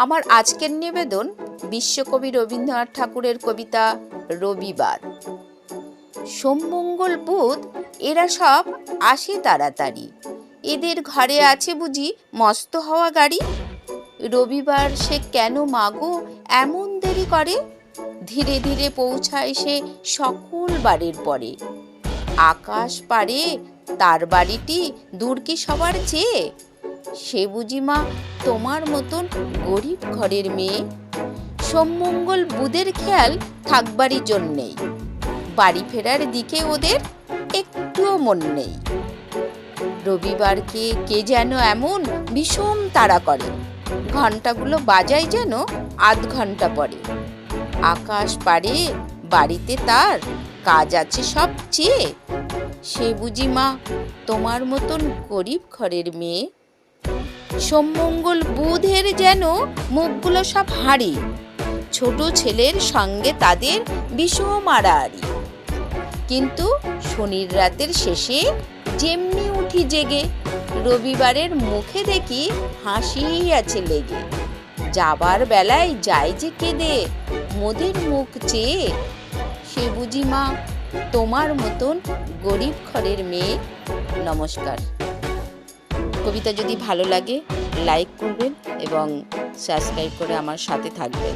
আমার আজকের নিবেদন বিশ্বকবি রবীন্দ্রনাথ ঠাকুরের কবিতা রবিবার। সোম মঙ্গল বুধ এরা সব আসে তাড়াতাড়ি, এদের ঘরে আছে বুঝি মস্ত হওয়া গাড়ি। রবিবার সে কেন মাগো এমন দেরি করে, ধীরে ধীরে পৌঁছায় সে সকল বাড়ির পরে। আকাশ পারে তার বাড়িটি দূর কি সবার চেয়ে, সে বুঝি মা তোমার মতন গরিব ঘরের মেয়ে। সোম মঙ্গল বুধের খেয়াল থাকবারই জন্যেই, বাড়ি ফেরার দিকে ওদের একটুও মন নেই। রবিবারকে কে যেন এমন ভীষণ তাড়া করে, ঘন্টাগুলো বাজায় যেন আধ ঘন্টা পরে। আকাশ পারে বাড়িতে তার কাজ আছে সব চেয়ে, সে বুঝি মা তোমার মতন গরিব ঘরের মেয়ে। সোম মঙ্গল বুধের যেন মুখগুলো সব হাঁড়ি, ছোট ছেলের সঙ্গে তাদের বিষম আড়াআড়ি। কিন্তু শনির রাতের শেষে যেমনি উঠি জেগে, রবিবারের মুখে দেখি হাসি আছে লেগে। যাবার বেলায় যায় যে কেঁদে মোদের মুখ চেয়ে, সে বুঝি মা তোমার মতন গরিব ঘরের মেয়ে। নমস্কার। কবিতা যদি ভালো লাগে লাইক করবেন এবং সাবস্ক্রাইব করে আমার সাথে থাকবেন।